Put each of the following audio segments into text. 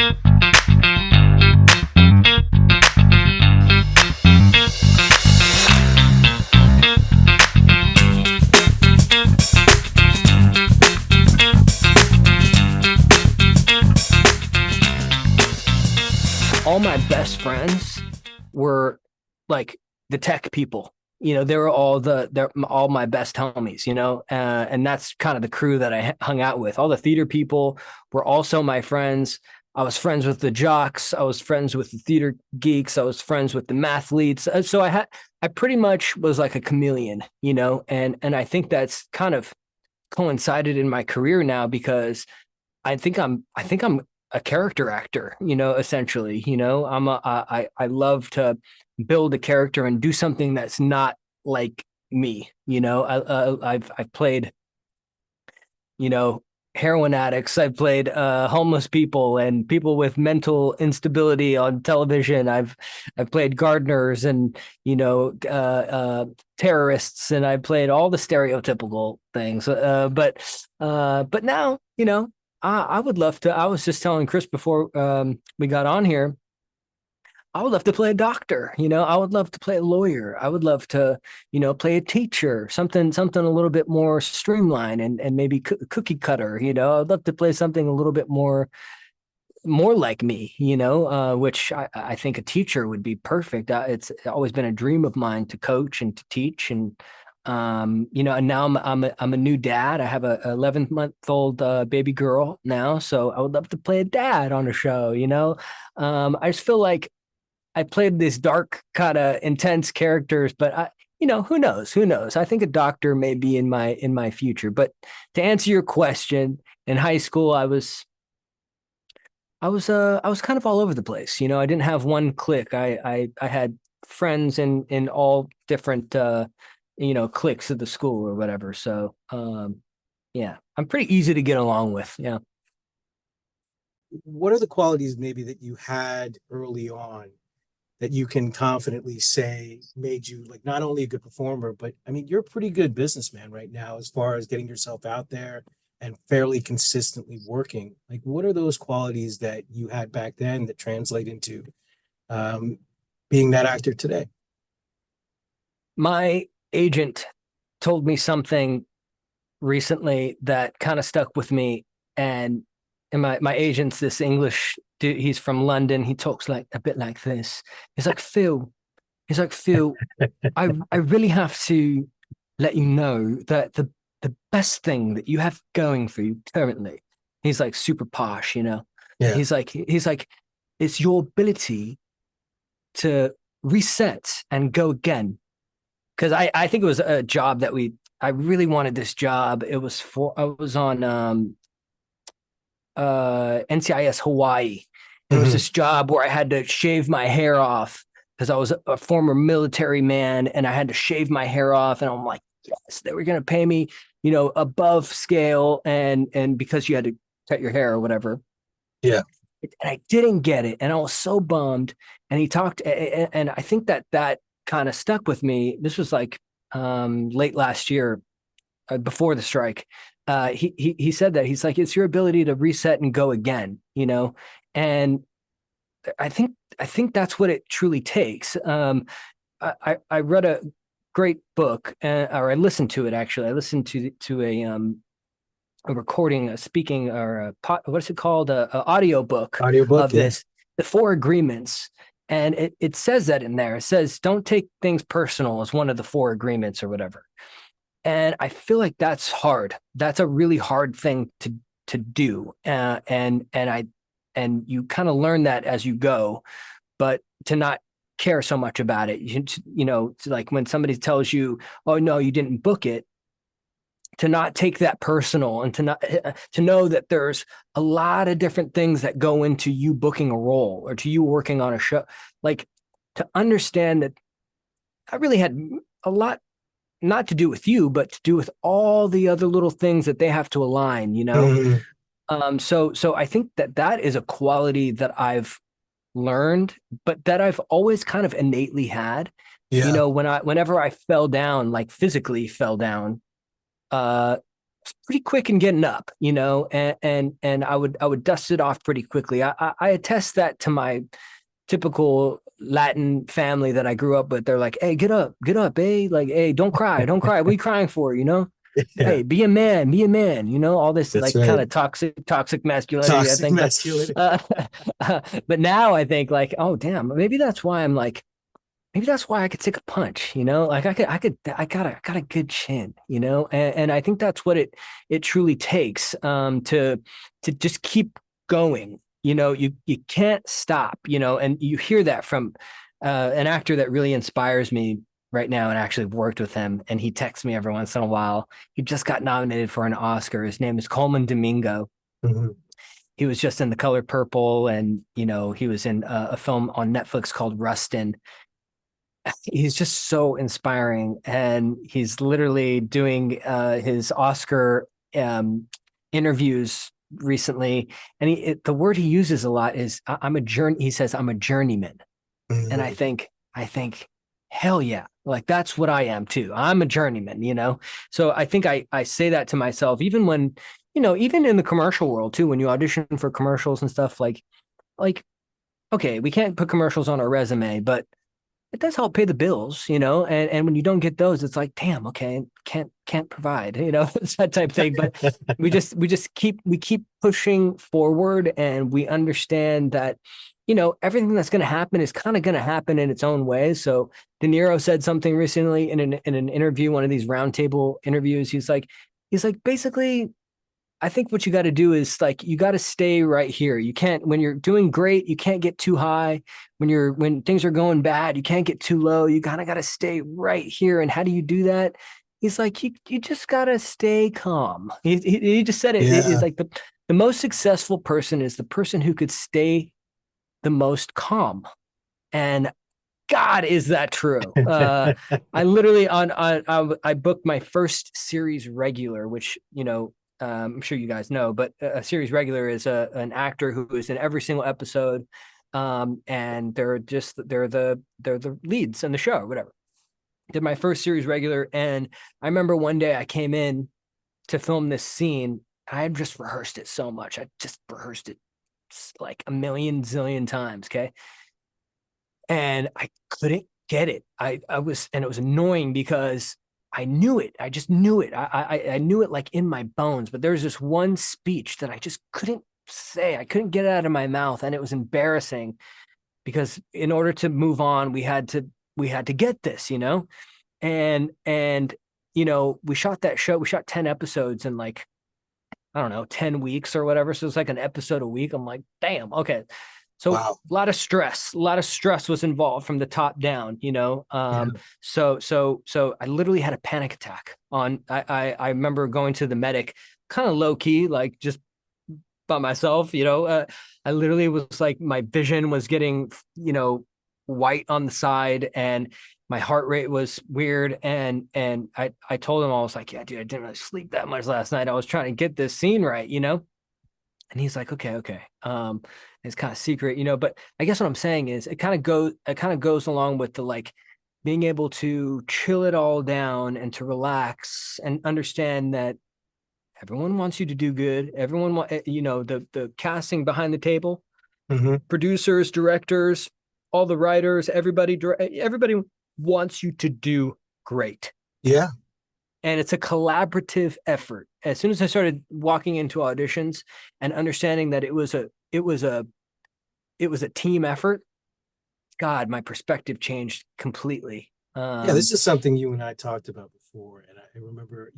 All my best friends were like the tech people. They were they're all my best homies, and that's kind of the crew that I hung out with. All the theater people were also my friends. I was friends with the jocks. I was friends with the theater geeks. I was friends with the mathletes. So I pretty much was like a chameleon, and I think that's kind of coincided in my career now because I think I'm a character actor, essentially. I love to build a character and do something that's not like me. I've played, you know, heroin addicts. I've played homeless people and people with mental instability on television. I've played gardeners and terrorists, and I played all the stereotypical things. But now, I would love to. I was just telling Chris before we got on here. I would love to play a doctor. I would love to play a lawyer. I would love to, play a teacher, something a little bit more streamlined and maybe cookie cutter. I'd love to play something a little bit more like me. Which I think a teacher would be perfect. It's always been a dream of mine to coach and to teach and. And now I'm a new dad. I have a 11-month-old baby girl now, so I would love to play a dad on a show. I just feel like I played these dark, kind of intense characters, but who knows? Who knows? I think a doctor may be in my future. But to answer your question, in high school, I was kind of all over the place. I didn't have one clique. I had friends in all different cliques of the school or whatever. So yeah, I'm pretty easy to get along with. Yeah. What are the qualities maybe that you had early on that you can confidently say made you like not only a good performer, but I mean, you're a pretty good businessman right now as far as getting yourself out there and fairly consistently working. Like, what are those qualities that you had back then that translate into um, being that actor today? My agent told me something recently that kind of stuck with me. And my agent's this English dude. He's from London. He talks like a bit like this. He's like, Phil. He's like, Phil, I really have to let you know that the best thing that you have going for you currently, he's like super posh. Yeah. He's like, it's your ability to reset and go again. Because I think it was a job that I really wanted this job. I was on NCIS Hawaii. And it was Mhm. this job where I had to shave my hair off because I was a former military man and I had to shave my hair off. And I'm like, yes, they were going to pay me, above scale. And because you had to cut your hair or whatever. Yeah. And I didn't get it. And I was so bummed. And he talked, and I think that kind of stuck with me. This was like late last year, before the strike. He said that he's like, it's your ability to reset and go again, and I think that's what it truly takes. I read a great book, or I listened to it actually. I listened to a recording, a speaking, or what is it called? A audio book Audiobook. of Yeah. this, the Four Agreements. And it says that in there. It says, don't take things personal as one of the four agreements or whatever. And I feel like that's hard. That's a really hard thing to do. And you kind of learn that as you go, but to not care so much about it. It's like when somebody tells you, "Oh no, you didn't book it," to not take that personal and to know that there's a lot of different things that go into you booking a role or to you working on a show. Like, to understand that I really had a lot not to do with you, but to do with all the other little things that they have to align. Mhm. So I think that is a quality that I've learned, but that I've always kind of innately had. Yeah. Whenever I fell down, like physically fell down, uh, pretty quick in getting up, and I would dust it off pretty quickly. I attest that to my typical Latin family that I grew up with. They're like, "Hey, get up, hey, like, hey, don't cry, don't cry. What are you crying for? Yeah, Hey, be a man, be a man. All this that's like right. kind of toxic masculinity, I Toxic think. But masculinity. uh, but now I think like, oh damn, maybe that's why I'm like, maybe that's why I could take a punch, like I got a good chin, and I think that's what it truly takes, to just keep going. You can't stop, and you hear that from an actor that really inspires me right now, and actually worked with him, and he texts me every once in a while. He just got nominated for an Oscar. His name is Coleman Domingo. Mhm. He was just in The Color Purple, and he was in a film on Netflix called Rustin. He's just so inspiring, and he's literally doing his Oscar interviews recently, and the word he uses a lot is I'm a journey. He says I'm a journeyman, and I Mhm. think I think hell yeah, like that's what I am too. I'm a journeyman. So I think I say that to myself even when, even in the commercial world too, when you audition for commercials and stuff, like okay, we can't put commercials on our resume, but it does help pay the bills, and when you don't get those, it's like, damn, okay, can't provide, it's that type of thing. But we keep pushing forward, and we understand that, everything that's going to happen is kind of going to happen in its own way. So De Niro said something recently in an interview, one of these roundtable interviews. He's like basically, I think what you got to do is like you got to stay right here. You can't, when you're doing great, you can't get too high. When things are going bad, you can't get too low. You kind of got to stay right here. And how do you do that? He's like, you just got to stay calm. He just said it. It's Yeah. like the most successful person is the person who could stay the most calm. And God, is that true? I literally I booked my first series regular, which I'm sure you guys know, but a series regular is an actor who is in every single episode, and they're the leads in the show or whatever. Did my first series regular, and I remember one day I came in to film this scene. I had just rehearsed it so much. I just rehearsed it like a million zillion times. Okay, and I couldn't get it. And it was annoying because I knew it. I just knew it. I knew it like in my bones. But there was this one speech that I just couldn't say. I couldn't get it out of my mouth, and it was embarrassing because in order to move on, we had to get this, and we shot that show. We shot 10 episodes in like, I don't know, 10 weeks or whatever. So it's like an episode a week. I'm like, damn, okay. So Wow. a lot of stress was involved from the top down, Yeah. So I literally had a panic attack I remember going to the medic kind of low key, like just by myself, I literally was like, my vision was getting, white on the side, and my heart rate was weird. And I told him, I was like, yeah, dude, I didn't really sleep that much last night. I was trying to get this scene right, and he's like, okay, okay. It's kind of secret, but I guess what I'm saying is it kind of goes along with the like being able to chill it all down and to relax and understand that everyone wants you to do good. Everyone the casting behind the table, Hmm. producers, directors, all the writers, everybody wants you to do great. Yeah. And it's a collaborative effort. As soon as I started walking into auditions and understanding that it was a team effort, God, my perspective changed completely. Yeah. This is something you and I talked about before. And I remember,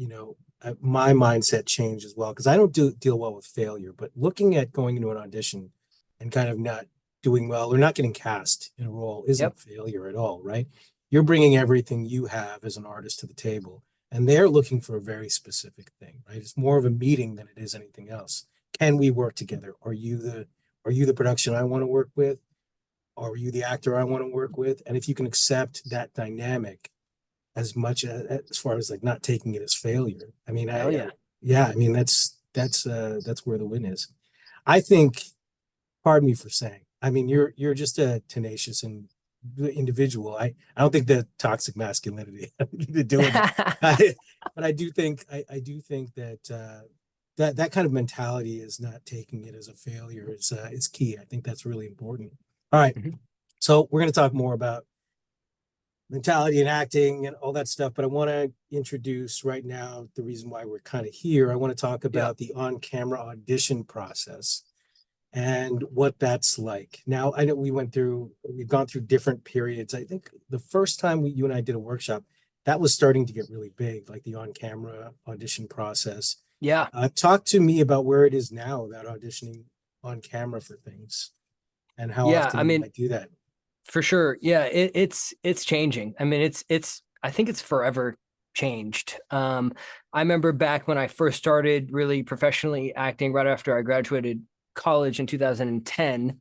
my mindset changed as well because I don't deal well with failure, but looking at going into an audition and kind of not doing well or not getting cast in a role isn't Yep. a failure at all, right? You're bringing everything you have as an artist to the table, and they're looking for a very specific thing, right? It's more of a meeting than it is anything else. Can we work together? Are you the production I want to work with? Are you the actor I want to work with? And if you can accept that dynamic as much as far as like not taking it as failure, I mean, Hell yeah. yeah, I mean that's where the win is. I think, pardon me for saying, I mean, you're just a tenacious and the individual. I don't think the toxic masculinity had anything to do with it. I, but I do think that that kind of mentality is not taking it as a failure is key. I think that's really important. All right. Mhm. So we're going to talk more about mentality and acting and all that stuff, but I want to introduce right now the reason why we're kind of here. I want to talk Yeah. about the on-camera audition process and what that's like. Now, I know we've gone through different periods. I think the first time you and I did a workshop, that was starting to get really big, like the on-camera audition process. Yeah. Talk to me about where it is now about auditioning on camera for things and how Yeah. often I you mean, might do that. for sure. Yeah. It's changing. I mean, I think it's forever changed. I remember back when I first started really professionally acting right after I graduated college in 2010.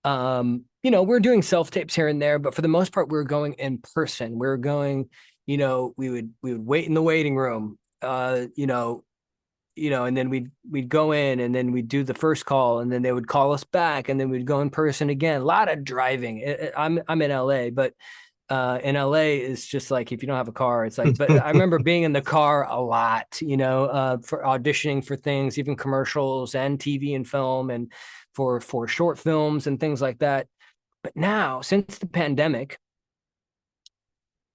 We're doing self tapes here and there, but for the most part, we were going in person. We were going, we would wait in the waiting room, and then we'd go in and then we'd do the first call and then they would call us back and then we'd go in person again. A lot of driving. I'm in LA, but in LA it's just like if you don't have a car, it's like. But I remember being in the car a lot, for auditioning for things, even commercials and TV and film, and for short films and things like that. But now, since the pandemic,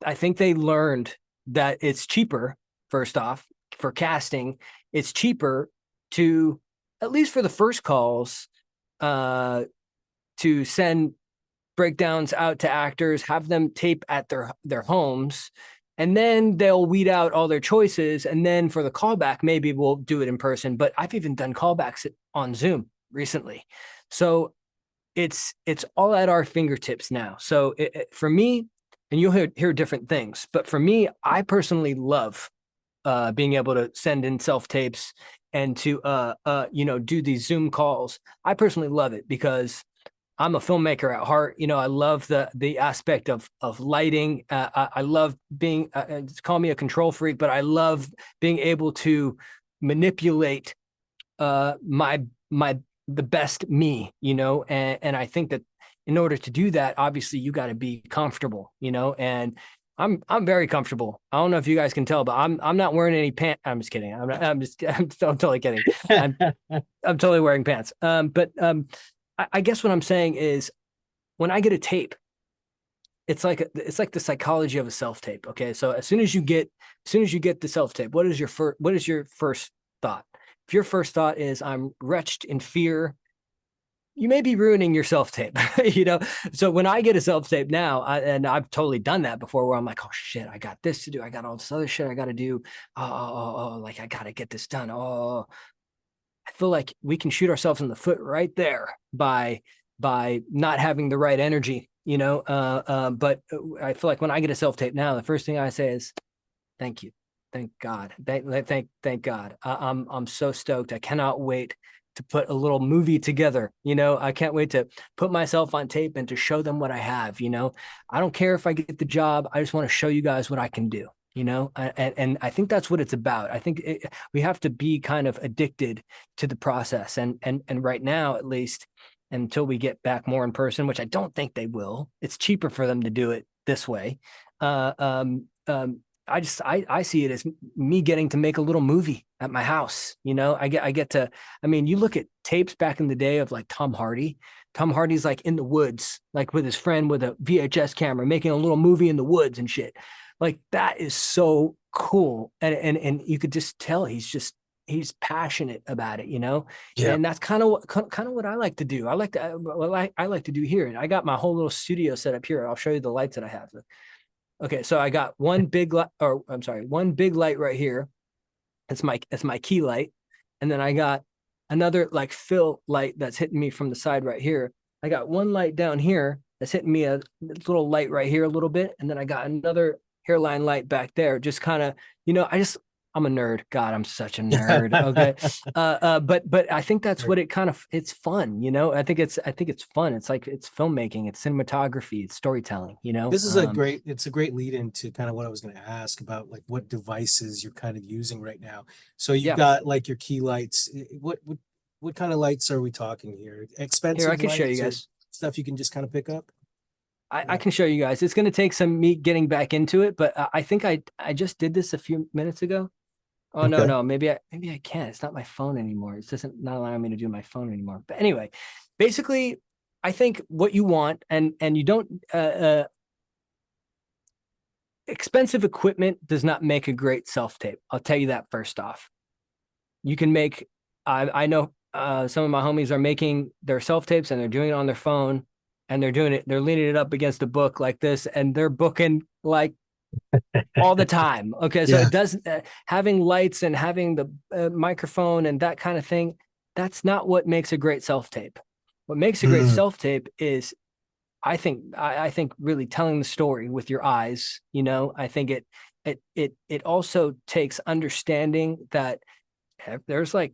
I think they learned that it's cheaper, first off, for casting, it's cheaper to, at least for the first calls, uh, to send breakdowns out to actors, have them tape at their homes, and then they'll weed out all their choices. And then for the callback, maybe we'll do it in person. But I've even done callbacks on Zoom recently. So it's all at our fingertips now. So for me, and you'll hear different things, but for me, I personally love being able to send in self tapes and to do these Zoom calls. I personally love it because I'm a filmmaker at heart. I love the aspect of lighting. I love being call me a control freak, but I love being able to manipulate my the best me, and I think that in order to do that, obviously you got to be comfortable, and I'm very comfortable. I don't know if you guys can tell, but I'm not wearing any pants. I'm just kidding. I'm totally kidding. I'm I'm totally wearing pants. I guess what I'm saying is when I get a tape, it's like the psychology of a self tape. Okay, so as soon as you get the self tape, what is your first thought? If your first thought is I'm wretched in fear, you may be ruining your self tape. So when I get a self tape now, and I've totally done that before, where I'm like, oh shit, I got this to do, I got all this other shit I got to do. Oh, like I got to get this done. Oh, I feel like we can shoot ourselves in the foot right there by not having the right energy, but I feel like when I get a self tape now, the first thing I say is thank you, thank God, thank God. I'm so stoked. I cannot wait to put a little movie together. I can't wait to put myself on tape and to show them what I have. I don't care if I get the job. I just want to show you guys what I can do. And I think that's what it's about. I think we have to be kind of addicted to the process, and right now, at least, until we get back more in person, which I don't think they will. It's cheaper for them to do it this way. Uh, um, um, I see it as me getting to make a little movie at my house. I get to. I mean, you look at tapes back in the day of like Tom Hardy. Tom Hardy's like in the woods, like with his friend with a VHS camera, making a little movie in the woods and shit. Like that is so cool, and you could just tell he's passionate about it, Yeah. and that's kind of what I like to do. I like to do here. And I got my whole little studio set up here. I'll show you the lights that I have. Okay, so I got one big light, or I'm sorry, one big light right here. It's my key light, and then I got another like fill light that's hitting me from the side right here. I got one light down here that's hitting me a little light right here a little bit, and then I got another hairline light back there. Just kind of, I'm a nerd. God, I'm such a nerd. Okay, but I think that's what it's fun. I think it's fun. It's like it's filmmaking, it's cinematography, it's storytelling. This is it's a great lead into kind of what I was going to ask about, like what devices you're kind of using right now. So you've Yeah. got like your key lights. What kind of lights are we talking here? Here, I Expensive can show you lights or guys. stuff you can just kind of pick up? I can show you guys. It's going to take some me getting back into it, but I think I just did this a few minutes ago. Oh no, Okay. no, maybe I can't. It's not my phone anymore. It doesn't not allowing me to do my phone anymore. But anyway, basically, I think what you want, and you don't expensive equipment does not make a great self tape. I'll tell you that first off. You can make. I know some of my homies are making their self tapes and they're doing it on their phone, and they're doing it. They're leaning it up against a book like this, and they're booking like all the time. Okay, so Yeah. it doesn't having lights and having the microphone and that kind of thing. That's not what makes a great self tape. What makes a great Mm, self tape is, I think really telling the story with your eyes. You know, I think it also takes understanding that there's like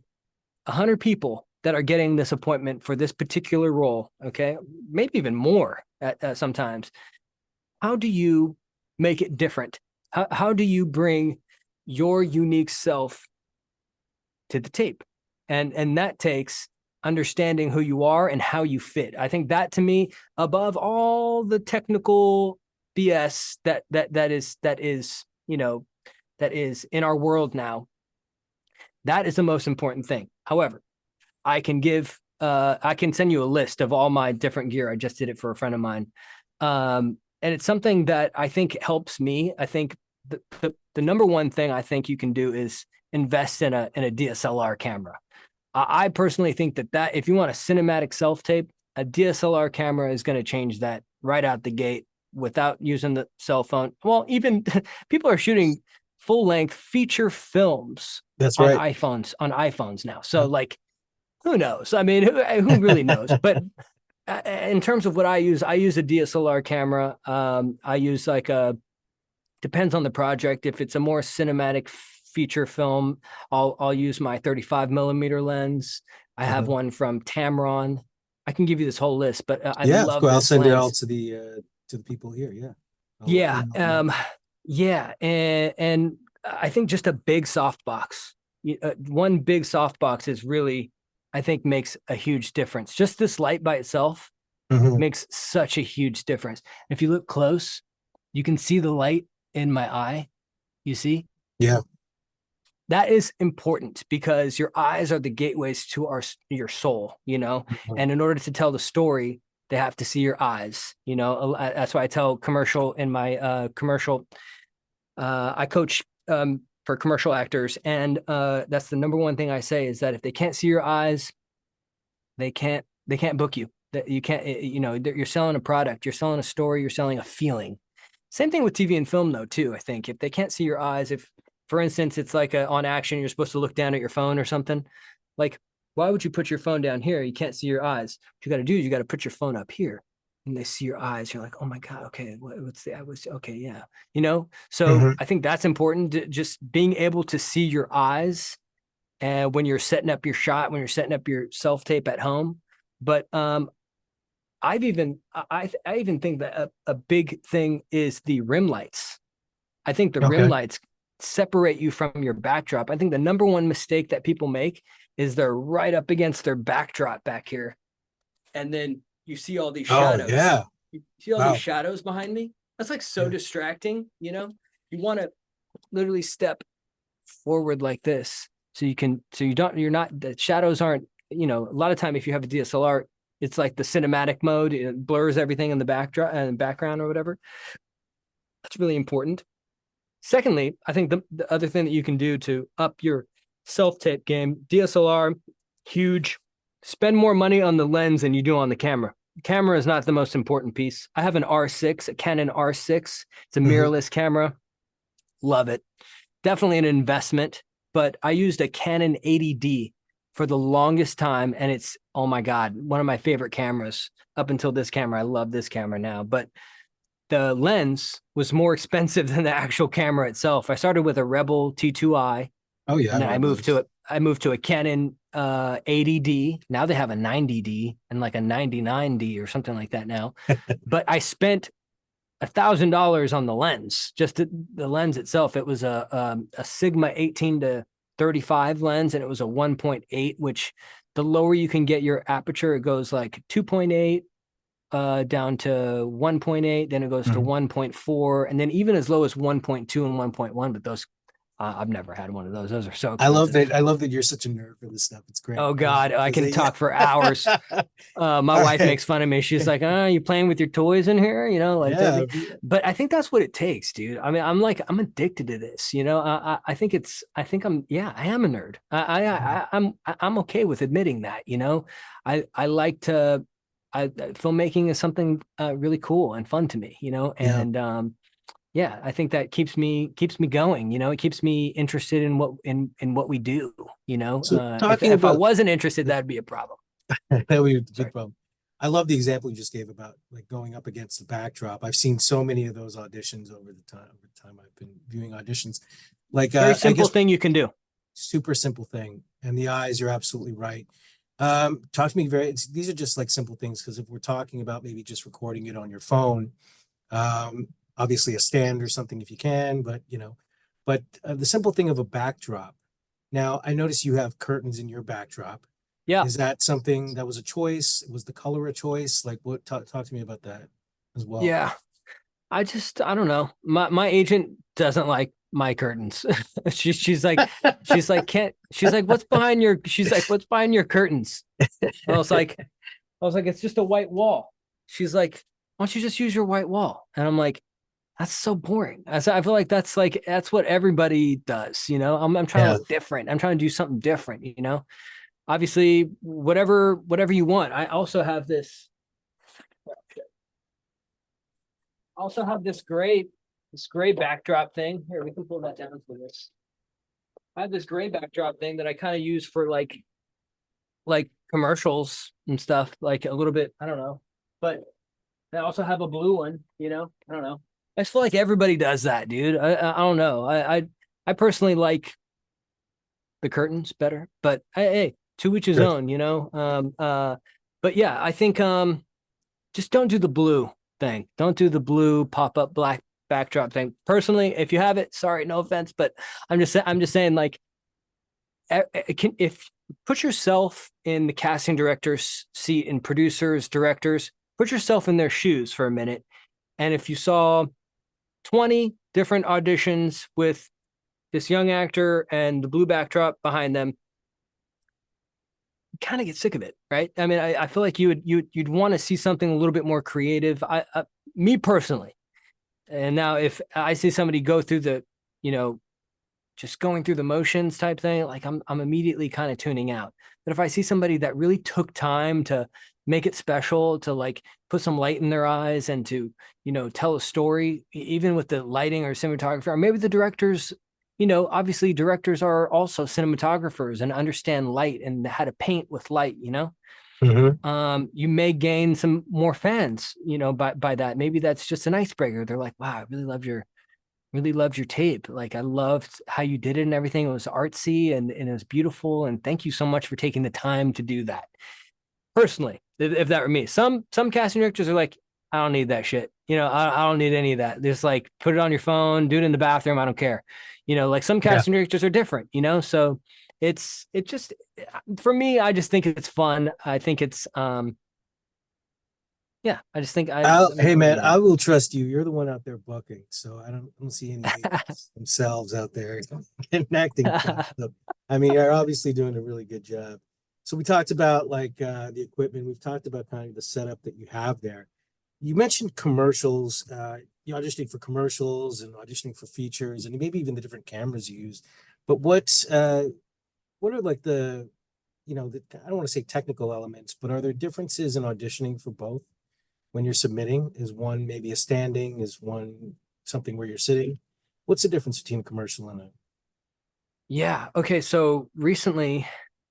100 people that are getting this appointment for this particular role. Okay, maybe even more at sometimes. How do you make it different? How do you bring your unique self to the tape? And that takes understanding who you are and how you fit. I think that to me, above all the technical BS that is, you know, that is in our world now, that is the most important thing. However, I can send you a list of all my different gear. I just did it for a friend of mine. And it's something that I think helps me. I think the number one thing I think you can do is invest in a DSLR camera. I personally think that if you want a cinematic self tape, a DSLR camera is going to change that right out the gate without using the cell phone. Well, even people are shooting full length feature films that's right. on iPhones now. So like, who knows? I mean, who really knows? But in terms of what I use a DSLR camera. I use like a depends on the project. If it's a more cinematic feature film, I'll use my 35 millimeter lens. I have Mhm. one from Tamron. I can give you this whole list, but I Yeah, of love course. I'll this send it all lens. to the people here. Yeah. I'll Yeah, email them out. yeah, and I think just a big softbox, one big softbox is really, I think, makes a huge difference. Just this light by itself Mhm. makes such a huge difference. If you look close, you can see the light in my eye. You see? Yeah. That is important because your eyes are the gateways to your soul, you know. Mhm. And in order to tell the story, they have to see your eyes, you know. That's why I tell commercial in my commercial. I coach for commercial actors, and that's the number one thing I say is that if they can't see your eyes, they can't book you. That you can't, you know, you're selling a product, you're selling a story, you're selling a feeling. Same thing with TV and film, though, too. I think if they can't see your eyes, if, for instance, it's like on action, you're supposed to look down at your phone or something. Like, why would you put your phone down here? You can't see your eyes. What you got to do is you got to put your phone up here, and they see your eyes. You're like, oh my god, okay, what's the? I was okay, yeah, you know. So Mhm. I think that's important. Just being able to see your eyes, and when you're setting up your shot, when you're setting up your self tape at home. But I even think that a big thing is the rim lights. I think the rim Okay. lights separate you from your backdrop. I think the number one mistake that people make is they're right up against their backdrop back here. And then you see all these Oh shadows. yeah. You see all these Wow. shadows behind me? That's like so Yeah. distracting, you know? You want to literally step forward like this so you can so you don't you're not the shadows aren't, you know, a lot of time if you have a DSLR, it's like the cinematic mode, it blurs everything in the backdrop and background or whatever. That's really important. Secondly, I think the other thing that you can do to up your self-tape game, DSLR, huge. Spend more money on the lens than you do on the camera. The camera is not the most important piece. I have an R6, a Canon R6. It's a Mhm. mirrorless camera. Love it. Definitely an investment, but I used a Canon 80D for the longest time, and it's, oh my God, one of my favorite cameras up until this camera. I love this camera now, but the lens was more expensive than the actual camera itself. I started with a Rebel T2i, Oh yeah, I and then remember those. I moved to a Canon 80D. Now they have a 90D and like a 99D or something like that now. But I spent $1,000 on the lens, just the lens itself. It was a Sigma 18 to 35 lens, and it was a 1.8, which the lower you can get your aperture, it goes like 2.8, down to 1.8, then it goes to Mhm. 1.4, and then even as low as 1.2 and 1.1. But those, I've never had one of those. Those are so I love expensive. that. I love that you're such a nerd for this stuff. It's great Oh because God, I can yeah. talk for hours. My All wife right. makes fun of me. She's like, "Oh, you playing with your toys in here?" Like type Yeah. thing. But I think that's what it takes, dude. I mean, I'm addicted to this. I think yeah, I am a nerd. I'm okay with admitting that. I like to. Filmmaking is something really cool and fun to me. Yeah. And yeah, I think that keeps me going. It keeps me interested in what we do. So If talking if I about wasn't interested, that'd be a problem. that would be a big Sorry. problem. I love the example you just gave about like going up against the backdrop. I've seen so many of those auditions over the time I've been viewing auditions. Like Very I simple guess thing you can do. super simple thing. And the eyes, you're absolutely right. Talk to me these are just like simple things because if we're talking about maybe just recording it on your phone, obviously a stand or something if you can, but the simple thing of a backdrop. Now, I notice you have curtains in your backdrop. Yeah. Is that something that was a choice? Was the color a choice? Like what, talk to me about that as well. Yeah. I don't know. My agent doesn't like my curtains. She's like, what's behind your curtains? I was like, it's just a white wall. She's like, why don't you just use your white wall? And I'm like, that's so boring. I feel like that's what everybody does. I'm trying to Yeah. look different. I'm trying to do something different. Obviously, whatever you want. I also have this gray backdrop thing. Here, we can pull that down for this. I have this gray backdrop thing that I kind of use for like commercials and stuff, like a little bit, I don't know. But I also have a blue one. I don't know. I just feel like everybody does that, dude. I don't know. I personally like the curtains better, but hey, to each his Sure. own. But yeah, I think just don't do the blue thing. Don't do the blue pop-up black backdrop thing. Personally, if you have it, sorry, no offense, but I'm just saying, like, if put yourself in the casting director's seat and producers, directors, put yourself in their shoes for a minute. And if you saw 20 different auditions with this young actor and the blue backdrop behind them, kind of get sick of it, right? I mean, I feel like you'd want to see something a little bit more creative. Me personally, and now if I see somebody go through you know, just going through the motions type thing, like I'm immediately kind of tuning out. But if I see somebody that really took time to make it special, to like put some light in their eyes and to, tell a story, even with the lighting or cinematography, or maybe the directors, obviously directors are also cinematographers and understand light and how to paint with light. Hmm. You may gain some more fans, by that. Maybe that's just an icebreaker. They're like, wow, I really loved your tape. Like I loved how you did it and everything. It was artsy and it was beautiful. And thank you so much for taking the time to do that. Personally, if that were me, some casting directors are like, I don't need that shit. I don't need any of that. Just like put it on your phone, do it in the bathroom. I don't care. Like some Yeah. casting directors are different. So it just for me, I just think it's fun. I think it's yeah, I just think I Hey what are man, you gonna I will trust you. You're the one out there bucking, so I don't see any agents themselves out there getting acting do? jobs. So, I mean, you're obviously doing a really good job. So we talked about like the equipment. We've talked about kind of the setup that you have there. You mentioned commercials. You auditioning for commercials and auditioning for features, and maybe even the different cameras you use. But what are like I don't want to say technical elements, but are there differences in auditioning for both? When you're submitting? Is one maybe a standing? Is one something where you're sitting? What's the difference between a commercial and a? Yeah. Okay. So recently,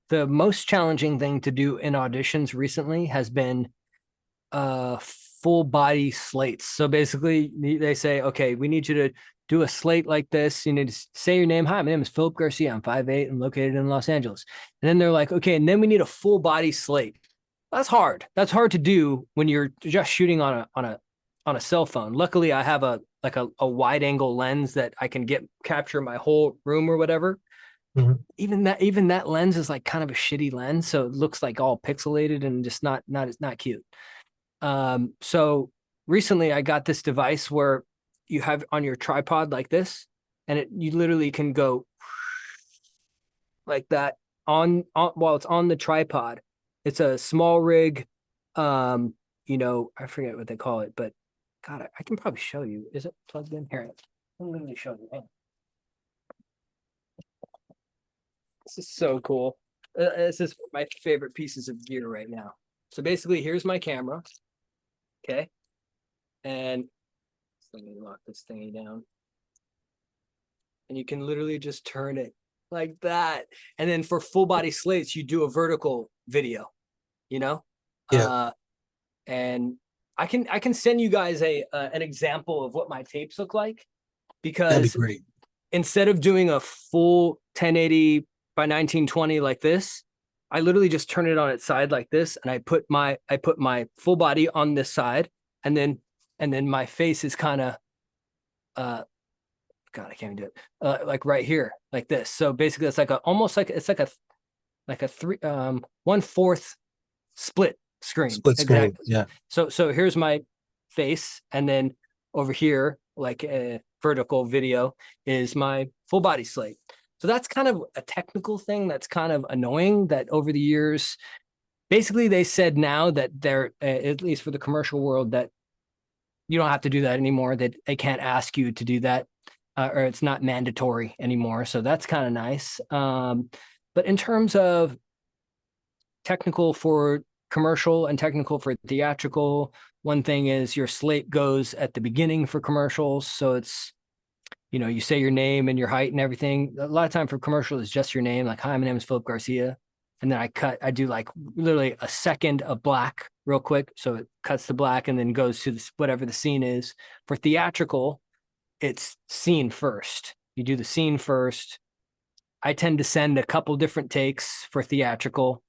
the most challenging thing to do in auditions recently has been full body slates. So basically, they say, okay, we need you to do a slate like this. You need to say your name. Hi, my name is Phillip Garcia. I'm 5'8". I'm located in Los Angeles. And then they're like, okay, and then we need a full body slate. That's hard. That's hard to do when you're just shooting on a cell phone. Luckily, I have a wide angle lens that I can capture my whole room or whatever. Mhm. Even that lens is like kind of a shitty lens, so it looks like all pixelated and just not cute. So recently I got this device where you have on your tripod like this, and you literally can go like that on while it's on the tripod. It's a small rig. I forget what they call it, but God, I can probably show you. Is it plugged in? Here, I'm literally show you. This is so cool. This is my favorite pieces of gear right now. So basically, here's my camera. Okay. And let me lock this thingy down. And you can literally just turn it like that. And then for full body slates, you do a vertical video, you know? Yeah, Uh, and I can send you guys an example of what my tapes look like, that'd be because great. instead of doing a full 1080 by 1920 like this, I literally just turn it on its side like this, and I put my full body on this side, and then my face is kind of uh God, I can't even do it. Like right here, like this. So basically, it's like a almost like it's like a three 1/4 split screen. Split screen. Exactly. Yeah. So here's my face, and then over here, like a vertical video, is my full body slate. So that's kind of a technical thing that's kind of annoying that over the years, basically they said now that they're at least for the commercial world that you don't have to do that anymore, that they can't ask you to do that, or it's not mandatory anymore. So that's kind of nice. But in terms of technical for commercial and technical for theatrical, one thing is your slate goes at the beginning for commercials. So it's, you say your name and your height and everything. A lot of time for commercial is just your name. Like, hi, my name is Phillip Garcia. And then I do like literally a second of black real quick. So it cuts to black and then goes to whatever the scene is. For theatrical, it's scene first. You do the scene first. I tend to send a couple different takes for theatrical.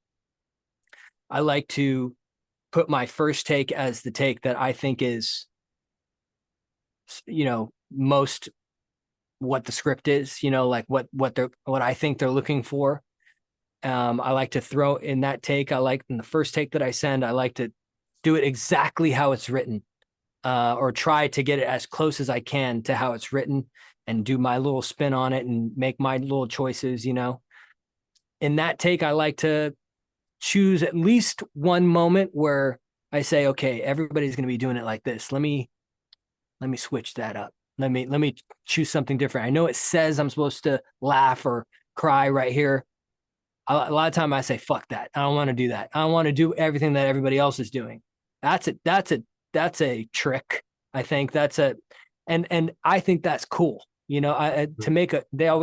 I like to put my first take as the take that I think is, most what the script is, like what I think they're looking for. I like to throw in that take. I like in the first take that I send, I like to do it exactly how it's written, or try to get it as close as I can to how it's written and do my little spin on it and make my little choices. In that take, I like to choose at least one moment where I say, okay, everybody's going to be doing it like this. Let me switch that up. Let me choose something different. I know it says I'm supposed to laugh or cry right here. A lot of time I say, fuck that. I don't want to do that. I don't want to do everything that everybody else is doing. That's a trick. I think and I think that's cool. To make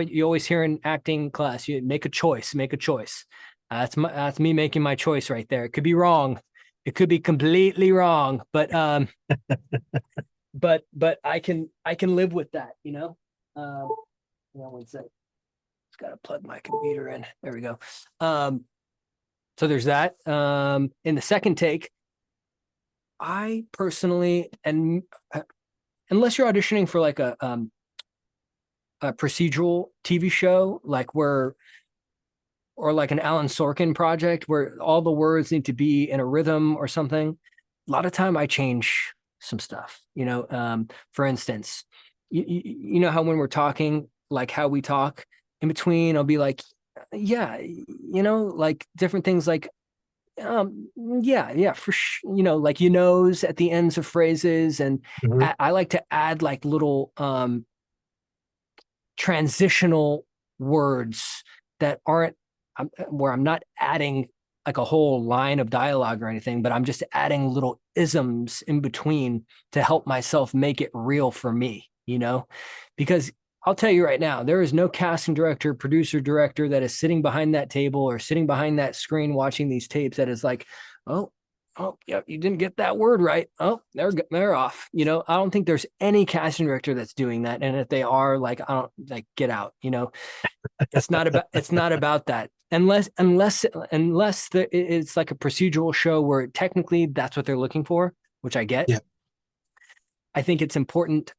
you always hear in acting class, you make a choice, make a choice. That's me making my choice right there. It could be wrong. It could be completely wrong, but I can live with that. One sec. Just gotta plug my computer in. There we go. So there's that. In the second take, I personally, and unless you're auditioning for like a procedural TV show, like or like an Alan Sorkin project where all the words need to be in a rhythm or something, a lot of time I change some stuff. For instance, you know how when we're talking, like how we talk in between, I'll be like, yeah, like different things like, yeah, for sure, like knows at the ends of phrases, and Mhm. I like to add like little transitional words that aren't where I'm not adding like a whole line of dialogue or anything, but I'm just adding little isms in between to help myself make it real for me, because I'll tell you right now, there is no casting director, producer, director that is sitting behind that table or sitting behind that screen watching these tapes that is like, oh, oh, yeah, you didn't get that word right. Oh, they're off. I don't think there's any casting director that's doing that. And if they are, like, I don't like get out. It's not about that unless it's like a procedural show where technically that's what they're looking for, which I get. Yeah. I think it's important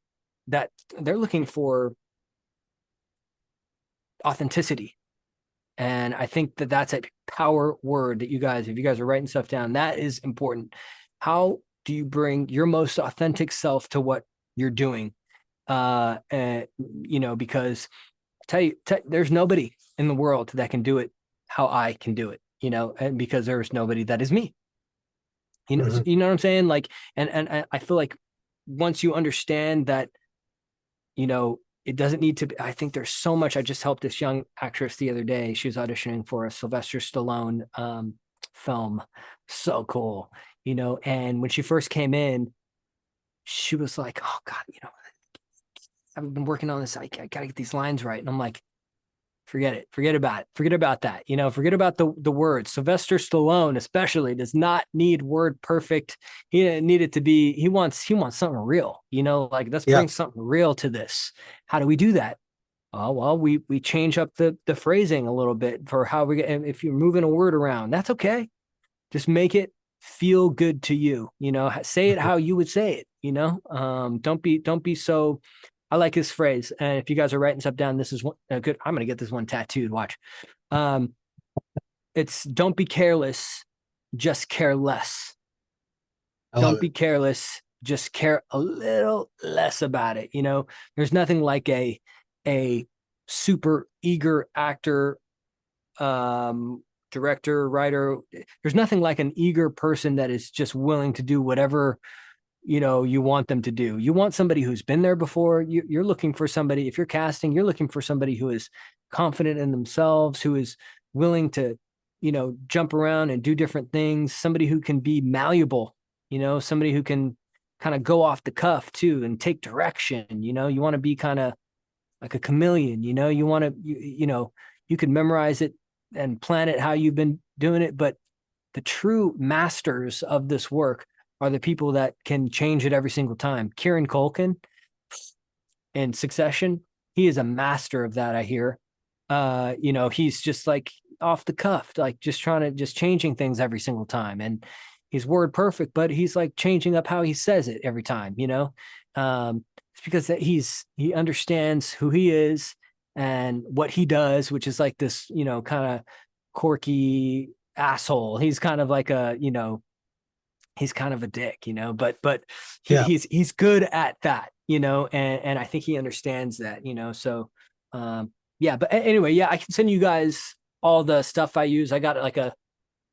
that they're looking for authenticity. And I think that that's a power word that if you guys are writing stuff down, that is important. How do you bring your most authentic self to what you're doing? And, because there's nobody in the world that can do it how I can do it, and because there's nobody that is me. Mhm. You know what I'm saying? Like, and I feel like once you understand that, it doesn't need to be. I think there's so much. I just helped this young actress the other day. She was auditioning for a Sylvester Stallone film. So cool, and when she first came in, she was like, "Oh God, I've been working on this. I gotta get these lines right." And I'm like, forget it. Forget about it. Forget about that. Forget about the words. Sylvester Stallone, especially, does not need word perfect. He didn't need it to be. He wants something real. Like, let's Yeah. bring something real to this. How do we do that? Oh, well, we change up the phrasing a little bit for how we get. If you're moving a word around, that's okay. Just make it feel good to you. Say it Mhm. how you would say it. Don't be so. I like this phrase, and if you guys are writing stuff down, this is one good. I'm gonna get this one tattooed. Watch. Um, it's don't be careless, just care less. I love Don't it. be careless, just care a little less about it. There's nothing like a super eager actor, um, director, writer. There's nothing like an eager person that is just willing to do whatever you want them to do. You want somebody who's been there before. You're looking for somebody. If you're casting, you're looking for somebody who is confident in themselves, who is willing to jump around and do different things, somebody who can be malleable, somebody who can kind of go off the cuff too and take direction. You want to be kind of like a chameleon. You want to you can memorize it and plan it how you've been doing it, but the true masters of this work are the people that can change it every single time. Kieran Culkin in Succession, he is a master of that, I hear. He's just like off the cuff, like just changing things every single time. And he's word perfect, but he's like changing up how he says it every time. It's because he understands who he is and what he does, which is like this, kind of quirky asshole. He's kind of like he's kind of a dick, but Yeah. he's good at that, and I think he understands that, so yeah, but anyway, yeah, I can send you guys all the stuff I use. I got like I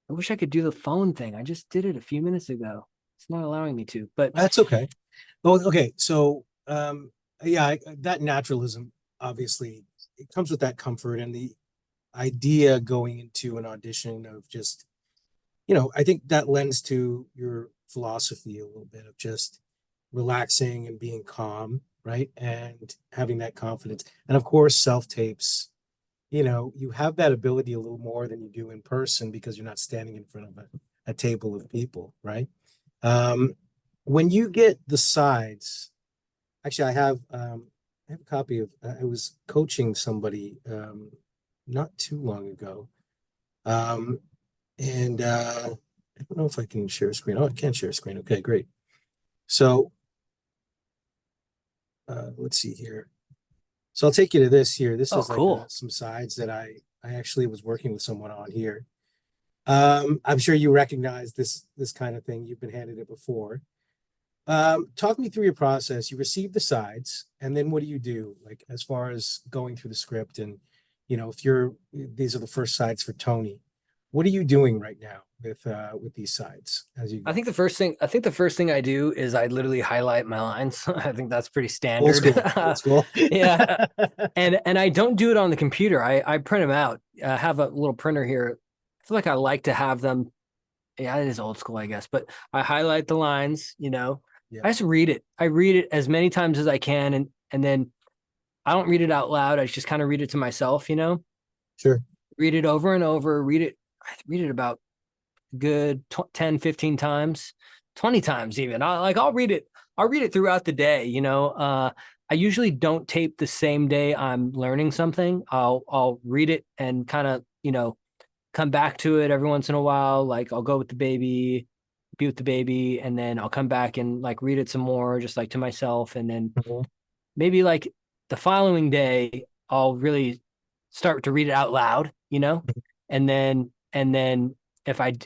wish I could do the phone thing. I just did it a few minutes ago. It's not allowing me to, but That's okay. Well, okay. So, yeah, that naturalism, obviously, it comes with that comfort and the idea going into an audition of just, I think that lends to your philosophy a little bit of just relaxing and being calm, right? And having that confidence. And of course, self tapes, you have that ability a little more than you do in person because you're not standing in front of a table of people, right? Um, when you get the sides, actually, I have a copy of. I was coaching somebody not too long ago, um, and I don't know if I can share a screen. Oh, I can share a screen. Okay, great. So let's see here. So I'll take you to this here. This oh, is like cool. some sides that I actually was working with someone on here. I'm sure you recognize this kind of thing. You've been handed it before. Talk me through your process. You receive the sides, and then what do you do? Like as far as going through the script, and if these are the first sides for Tony, what are you doing right now with these sides as you go? I think the first thing I do is I literally highlight my lines. I think that's pretty Old standard. school, old school. Yeah, and I don't do it on the computer. I print them out. I have a little printer here. I feel like I like to have them. Yeah, it is old school, I guess, but I highlight the lines. Yeah, I just read it. I read it as many times as I can, and then I don't read it out loud. I just kind of read it to myself. sure. Read it over and over. I read it about good 10, 15 times, 20 times even. I'll read it. I'll read it throughout the day. I usually don't tape the same day I'm learning something. I'll read it and kind of, come back to it every once in a while. Like I'll go with the baby, be with the baby, and then I'll come back and like read it some more, just like to myself. And then Mhm. maybe like the following day, I'll really start to read it out loud. And then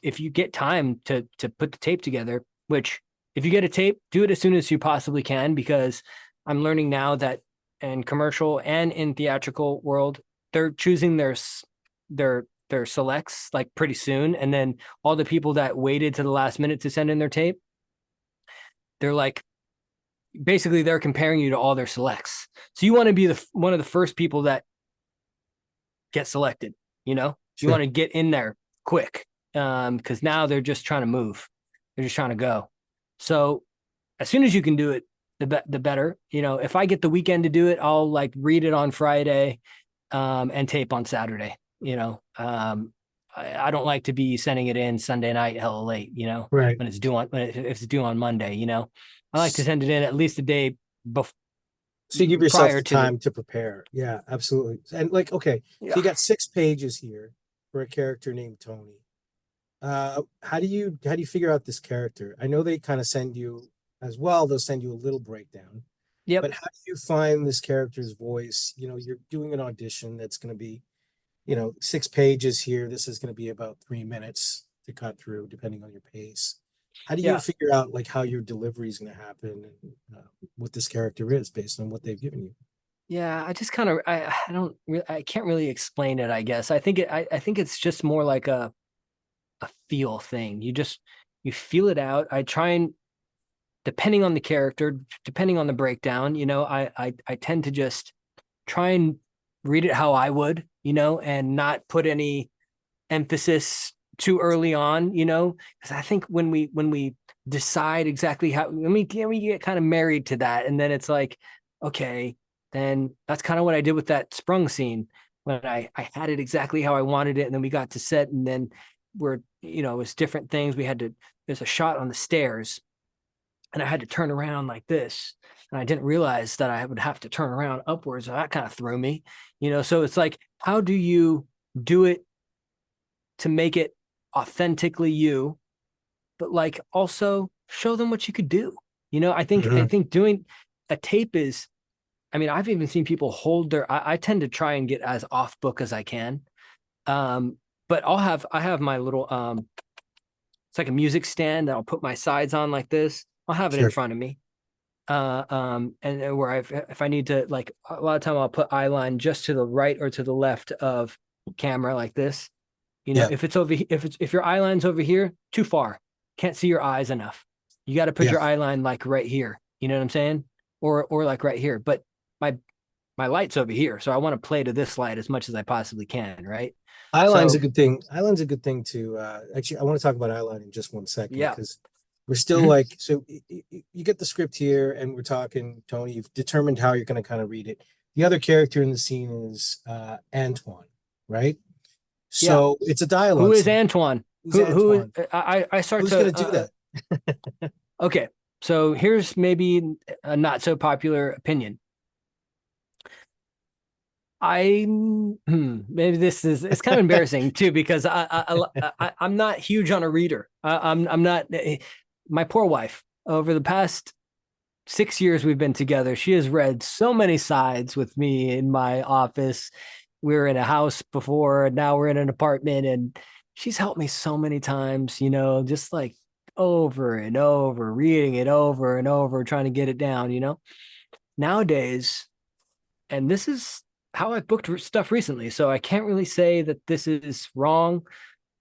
if you get time to put the tape together, which if you get a tape, do it as soon as you possibly can, because I'm learning now that in commercial and in theatrical world, they're choosing their selects like pretty soon, and then all the people that waited to the last minute to send in their tape, they're like basically they're comparing you to all their selects. So you want to be the one of the first people that get selected. You know, you want Sure. to get in there quick, because now they're just trying to move, they're just trying to go. So as soon as you can do it, the better. You know, if I get the weekend to do it, I'll like read it on Friday, and tape on Saturday. You know, I don't like to be sending it in Sunday night hella late. You know, Right. when it's due on if it's due on Monday. You know, I like to send it in at least a day before So you give yourself prior the to the time to prepare. Yeah, absolutely. And like, okay, so yeah you got 6 pages here for a character named Tony. How do you figure out this character? I know they kind of send you as well, they'll send you a little breakdown, yep but how do you find this character's voice? You're doing an audition that's going to be, 6 pages here. This is going to be about 3 minutes to cut through, depending on your pace. How do you yeah figure out like how your delivery is going to happen and what this character is based on what they've given you? yeah. I just kind of I don't really I can't really explain it. I guess I think it's just more like a feel thing. You feel it out. I try and depending on the character, depending on the breakdown, I tend to just try and read it how I would, and not put any emphasis too early on, because I think when we decide exactly how we get kind of married to that, and then it's like, okay, then that's kind of what I did with that sprung scene when I had it exactly how I wanted it, and then we got to set, and then it was different things. There's a shot on the stairs, and I had to turn around like this. And I didn't realize that I would have to turn around upwards. So that kind of threw me, So it's like, how do you do it to make it authentically you, but like also show them what you could do? I Mhm. think doing a tape is, I mean, I've even seen people hold I tend to try and get as off book as I can. Um, but I have my little, it's like a music stand that I'll put my sides on like this. I'll have it in Sure. front of me, and where if I need to, like, a lot of time I'll put eye line just to the right or to the left of camera like this. Yeah. If your eye line's over here, too far, can't see your eyes enough. You got to put Yeah. your eye line like right here. You know what I'm saying? Or like right here. But my my light's over here, so I want to play to this light as much as I possibly can, right? Eyeline's a So good thing. Eyeline's a good thing to actually I want to talk about eyeline in just one second yeah. because we're still Mhm. like so you get the script here and we're talking, Tony, you've determined how you're going to kind of read it. The other character in the scene is Antoine, right? Yeah. So it's a Who dialogue is scene. Antoine? Who's Who is Antoine? I start Who's going to to do that? okay. So here's maybe a not so popular opinion. Maybe this is it's kind of embarrassing too, because I'm not huge on a reader. I'm not. My poor wife, over the past 6 years we've been together, she has read so many sides with me in my office. We were in a house before, and now we're in an apartment, and she's helped me so many times. Just like over and over, reading it over and over, trying to get it down. Nowadays, and this is how I've booked stuff recently. So I can't really say that this is wrong,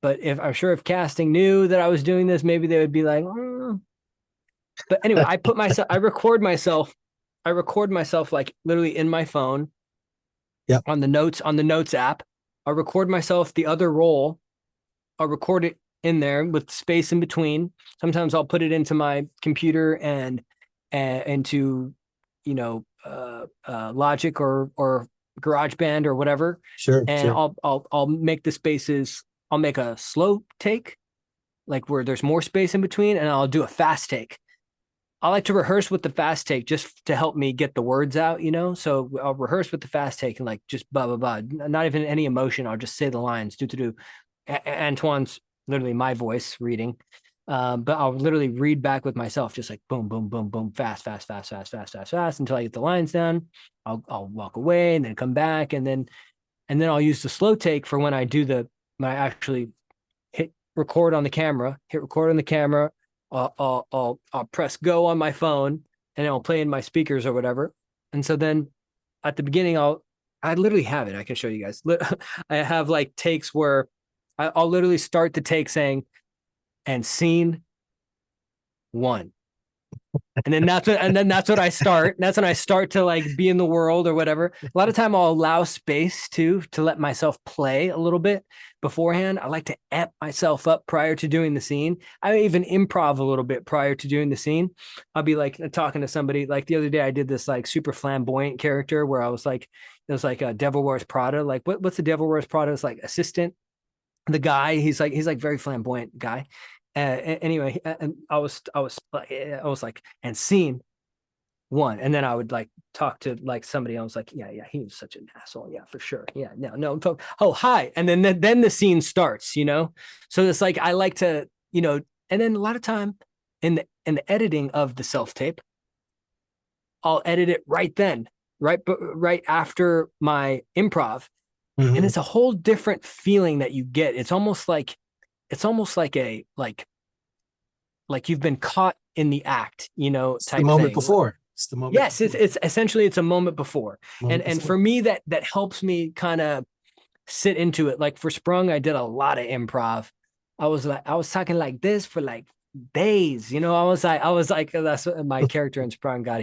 but if I'm sure if casting knew that I was doing this, maybe they would be like, "Mm." But anyway, I record myself like literally in my phone Yep. on the notes app. I record myself the other role. I'll record it in there with space in between. Sometimes I'll put it into my computer and into, Logic or GarageBand or whatever, Sure, and sure. I'll make the spaces. I'll make a slow take, like where there's more space in between, and I'll do a fast take. I like to rehearse with the fast take just to help me get the words out, So I'll rehearse with the fast take and like just blah blah blah, not even any emotion. I'll just say the lines. Do to do. Antoine's literally my voice reading, but I'll literally read back with myself, just like boom, boom, boom, boom, fast, fast, fast, fast, fast, fast, fast, until I get the lines down. I'll walk away and then come back, and then I'll use the slow take for when I actually hit record on the camera, I'll press go on my phone and I'll play in my speakers or whatever. And so then at the beginning, I literally have it. I can show you guys. I have like takes where I'll literally start the take saying, and scene one. And then that's what I start. That's when I start to like be in the world or whatever. A lot of time I'll allow space too to let myself play a little bit beforehand. I like to amp myself up prior to doing the scene. I even improv a little bit prior to doing the scene. I'll be like talking to somebody. Like the other day, I did this like super flamboyant character where I was like, it was like a Devil Wears Prada. Like what's the Devil Wears Prada? It's like assistant. The guy, he's like very flamboyant guy. Anyway, and I was like, and scene one, and then I would like talk to like somebody. I was like, yeah, he was such an asshole. Yeah, for sure. Yeah, no. Oh, hi, and then the scene starts. So it's like I like to, and then a lot of time in the editing of the self tape, I'll edit it right then, right after my improv, and Mhm. it's a whole different feeling that you get. It's almost like a like you've been caught in the act, It's the type moment thing. before. It's the moment Yes, it's before. it's essentially it's a moment before. And Moment and before. for me that helps me kind of sit into it. Like for Sprung, I did a lot of improv. I was talking like this for like days. I was like that's what my character in Sprung got.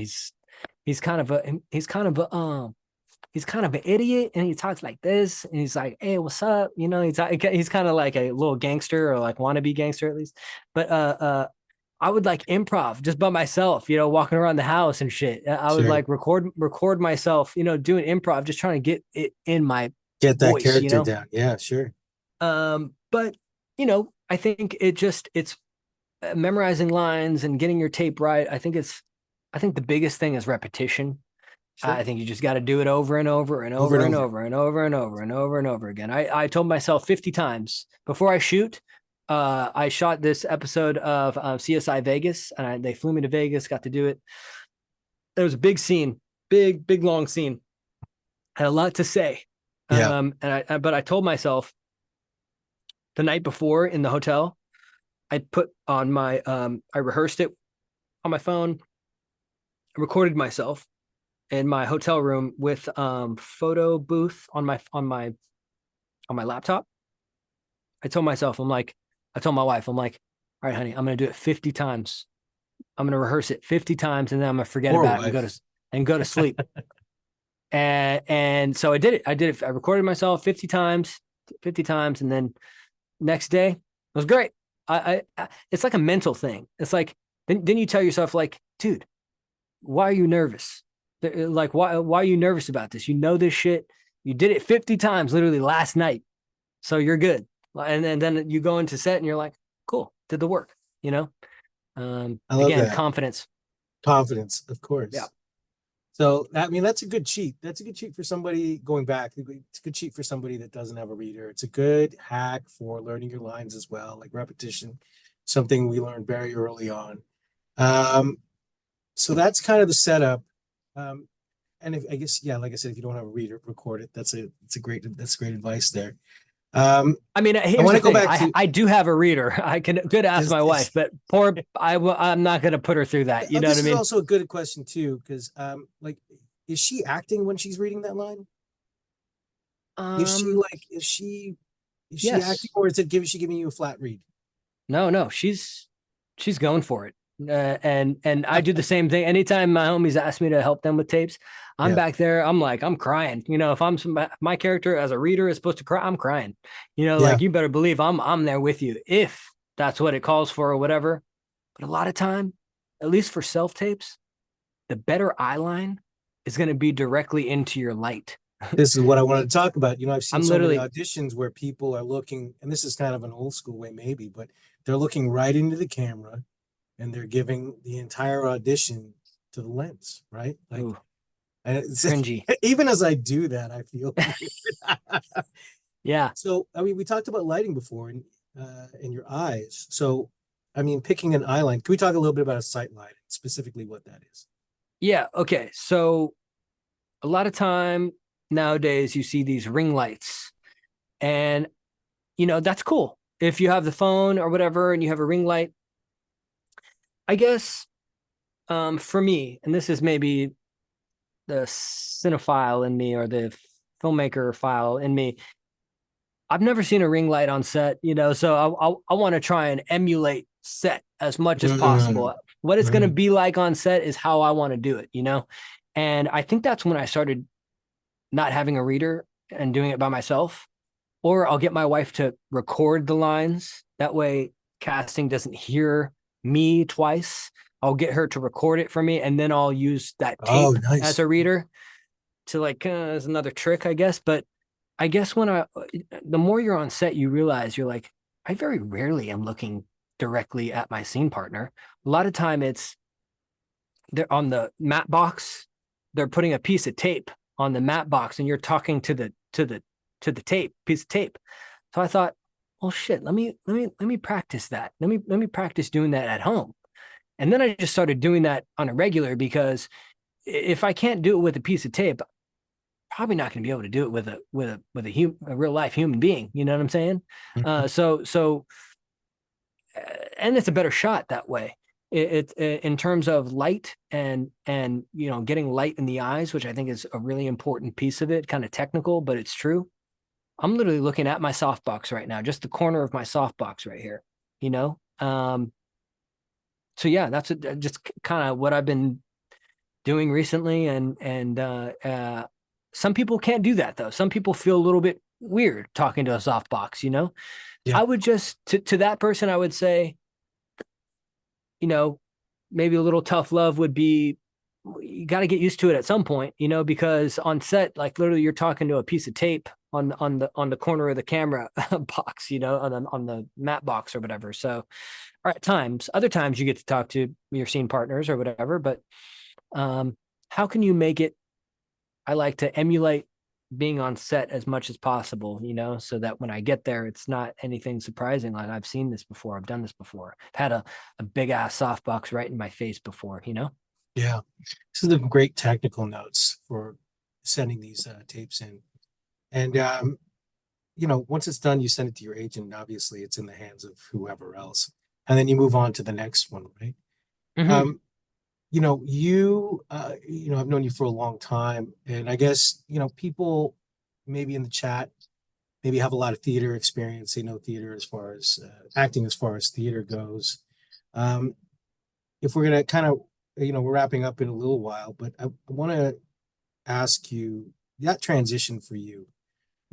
He's kind of a he's kind of an idiot, and he talks like this, and he's like, hey, what's up, he's kind of like a little gangster, or like wannabe gangster at least. But I would like improv just by myself, walking around the house and shit. I would Sure. like record myself, doing improv, just trying to get it in my Get that voice, character down. Yeah, sure. but I think it's memorizing lines and getting your tape right. I think the biggest thing is repetition. Sure. I think you just got to do it over and over and Over and over and over. over and over and over and over and over again. I told myself 50 times before I shoot. I shot this episode of CSI Vegas, and they flew me to Vegas, got to do it. It was a big scene, big, long scene. Had a lot to say. Yeah. But I told myself the night before in the hotel, I rehearsed it on my phone, recorded myself in my hotel room with photo booth on my laptop. I told my wife, I'm like, all right, honey, I'm gonna do it 50 times. I'm gonna rehearse it 50 times, and then I'm gonna forget Poor about it and go wife. to sleep. And so I did it. I recorded myself 50 times, and then next day it was great. It's like a mental thing. It's like then you tell yourself like, dude, why are you nervous? Like why are you nervous about this? You know this shit. You did it 50 times literally last night. So you're good. And then you go into set and you're like, cool, did the work, you know? I love Again, that. confidence. Confidence, of Yeah. course. So, I mean, that's a good cheat. That's a good cheat for somebody going back. It's a good cheat for somebody that doesn't have a reader. It's a good hack for learning your lines as well, like repetition, something we learned very early on. Um, so that's kind of the setup. Um, and I guess, yeah, like I said, if you don't have a reader, record it. That's great advice there. Um, I mean, I here's want the to go thing. back I to I do have a reader. I could ask my wife, but I'm not gonna put her through that. You know what this I is mean? also a good question too, because like, is she acting when she's reading that line? Is she Um, like, is she acting, yes. or is she giving you a flat read? No. She's going for it. And I do the same thing. Anytime my homies ask me to help them with tapes, I'm Yeah, back there. I'm like, I'm crying. If my character as a reader is supposed to cry, I'm crying. yeah. Like you better believe I'm there with you if that's what it calls for or whatever. But a lot of time, at least for self tapes, the better eye line is going to be directly into your light. This is what I wanted to talk about. I've seen I'm so many literally, auditions where people are looking, and this is kind of an old school way, maybe, but they're looking right into the camera and they're giving the entire audition to the lens, right? Like, ooh, and cringy. even as I do that, I feel weird. Yeah. So, I mean, we talked about lighting before in your eyes. So, I mean, picking an eye line. Can we talk a little bit about a sight line, specifically what that is? Yeah. Okay. So a lot of time nowadays you see these ring lights, and that's cool if you have the phone or whatever and you have a ring light. I guess for me, and this is maybe the cinephile in me or the filmmaker file in me. I've never seen a ring light on set, so I want to try and emulate set as much as Mm, possible. What it's going to mm. be like on set is how I want to do it. And I think that's when I started not having a reader and doing it by myself. Or I'll get my wife to record the lines. That way, casting doesn't hear me twice. I'll get her to record it for me, and then I'll use that Oh, tape as nice. a reader to like as another trick, I guess. But I guess the more you're on set, you realize you're like, I very rarely am looking directly at my scene partner. A lot of time it's they're on the matte box. They're putting a piece of tape on the matte box, and you're talking to the tape piece of tape. So I thought, oh shit, let me practice that. Let me practice doing that at home. And then I just started doing that on a regular because if I can't do it with a piece of tape, probably not going to be able to do it with a real life human being. You know what I'm saying? Mhm. So and it's a better shot that way. It in terms of light and getting light in the eyes, which I think is a really important piece of it. Kind of technical, but it's true. I'm literally looking at my softbox right now, just the corner of my softbox right here. You know, so yeah, that's just kind of what I've been doing recently, and some people can't do that though. Some people feel a little bit weird talking to a softbox. Yeah. I would just to that person, I would say, you know, maybe a little tough love would be you got to get used to it at some point, because on set, like literally you're talking to a piece of tape on the corner of the camera box, on the matte box or whatever. So, or at times, other times you get to talk to your scene partners or whatever, but um, how can you make it? I like to emulate being on set as much as possible, so that when I get there, it's not anything surprising. Like I've seen this before, I've done this before, I've had a big ass softbox right in my face before. Yeah. This is the great technical notes for sending these tapes in. And once it's done, you send it to your agent. And obviously, it's in the hands of whoever else, and then you move on to the next one, right? Mm-hmm. Um, I've known you for a long time, and I guess people maybe in the chat maybe have a lot of theater experience. They know theater as far as acting, as far as theater goes. Um, if we're gonna kind of, we're wrapping up in a little while, but I want to ask you that transition for you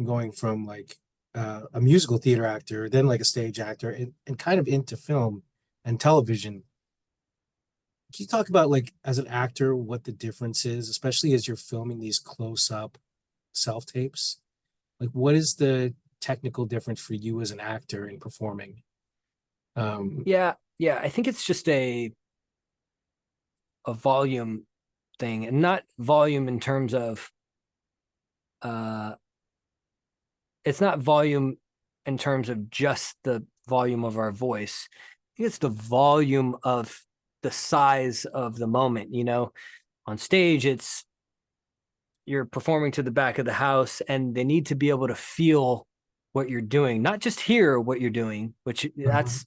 going from like a musical theater actor, then like a stage actor, and kind of into film and television. Can you talk about like as an actor what the difference is, especially as you're filming these close up self tapes? Like, what is the technical difference for you as an actor in performing? Um, Yeah, yeah. I think it's just a volume thing, and not volume in terms of uh it's not volume in terms of just the volume of our voice. I think it's the volume of the size of the moment. On stage, it's you're performing to the back of the house, and they need to be able to feel what you're doing, not just hear what you're doing, which mhm.